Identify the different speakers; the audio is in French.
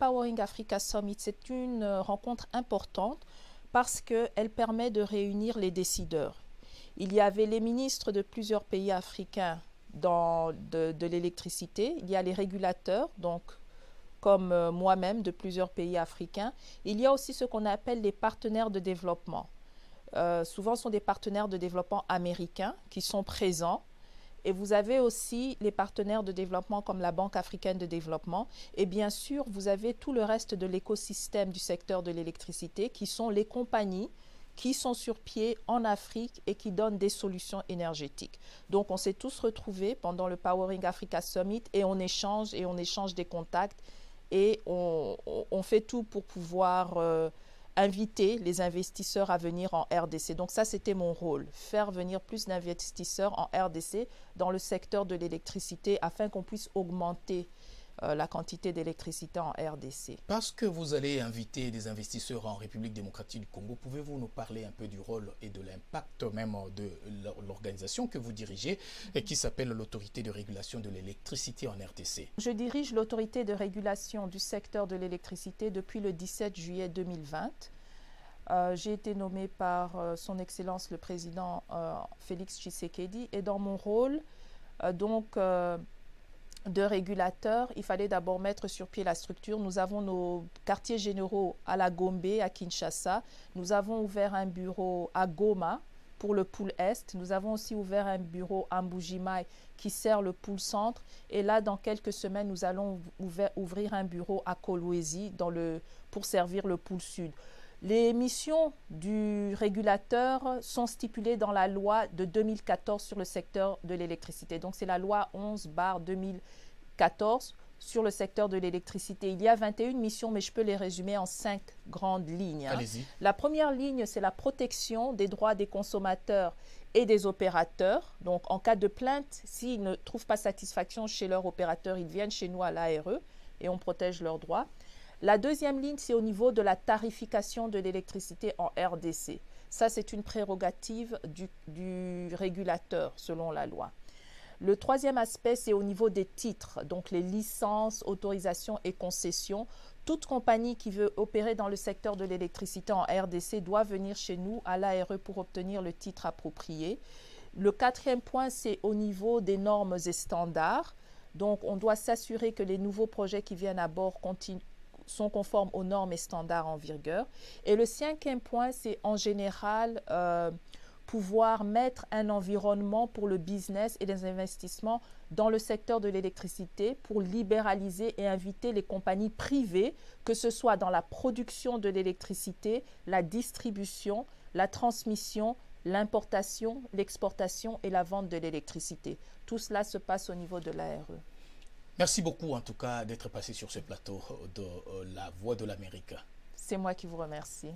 Speaker 1: Powering Africa Summit, c'est une rencontre importante parce qu'elle permet de réunir les décideurs. Il y avait les ministres de plusieurs pays africains de l'électricité, il y a les régulateurs, donc comme moi-même de plusieurs pays africains. Il y a aussi ce qu'on appelle les partenaires de développement. Souvent, ce sont des partenaires de développement américains qui sont présents. Et vous avez aussi les partenaires de développement comme la Banque africaine de développement. Et bien sûr, vous avez tout le reste de l'écosystème du secteur de l'électricité qui sont les compagnies qui sont sur pied en Afrique et qui donnent des solutions énergétiques. Donc, on s'est tous retrouvés pendant le Powering Africa Summit et on échange des contacts et on fait tout pour pouvoir inviter les investisseurs à venir en RDC. Donc ça, c'était mon rôle, faire venir plus d'investisseurs en RDC dans le secteur de l'électricité afin qu'on puisse augmenter la quantité d'électricité en RDC.
Speaker 2: Parce que vous allez inviter des investisseurs en République démocratique du Congo, pouvez-vous nous parler un peu du rôle et de l'impact même de l'organisation que vous dirigez et qui s'appelle l'Autorité de régulation de l'électricité en RDC?
Speaker 1: Je dirige l'Autorité de régulation du secteur de l'électricité depuis le 17 juillet 2020. J'ai été nommée par son Excellence le Président Félix Tshisekedi et dans mon rôle, de régulateur, il fallait d'abord mettre sur pied la structure. Nous avons nos quartiers généraux à la Gombe, à Kinshasa. Nous avons ouvert un bureau à Goma pour le pôle Est. Nous avons aussi ouvert un bureau à Mbuji-Mayi qui sert le pôle Centre. Et là, dans quelques semaines, nous allons ouvrir un bureau à Kolwezi pour servir le pôle Sud. Les missions du régulateur sont stipulées dans la loi de 2014 sur le secteur de l'électricité. Donc, c'est la loi 11/2014 sur le secteur de l'électricité. Il y a 21 missions, mais je peux les résumer en 5 grandes lignes.
Speaker 2: Allez-y.
Speaker 1: La première ligne, c'est la protection des droits des consommateurs et des opérateurs. Donc, en cas de plainte, s'ils ne trouvent pas satisfaction chez leur opérateur, ils viennent chez nous à l'ARE et on protège leurs droits. La deuxième ligne, c'est au niveau de la tarification de l'électricité en RDC. Ça, c'est une prérogative du régulateur, selon la loi. Le troisième aspect, c'est au niveau des titres, donc les licences, autorisations et concessions. Toute compagnie qui veut opérer dans le secteur de l'électricité en RDC doit venir chez nous à l'ARE pour obtenir le titre approprié. Le quatrième point, c'est au niveau des normes et standards. Donc, on doit s'assurer que les nouveaux projets qui viennent à bord sont conformes aux normes et standards en vigueur. Et le cinquième point, c'est en général pouvoir mettre un environnement pour le business et les investissements dans le secteur de l'électricité pour libéraliser et inviter les compagnies privées, que ce soit dans la production de l'électricité, la distribution, la transmission, l'importation, l'exportation et la vente de l'électricité. Tout cela se passe au niveau de l'ARE.
Speaker 2: Merci beaucoup en tout cas d'être passé sur ce plateau de La Voix de l'Amérique.
Speaker 1: C'est moi qui vous remercie.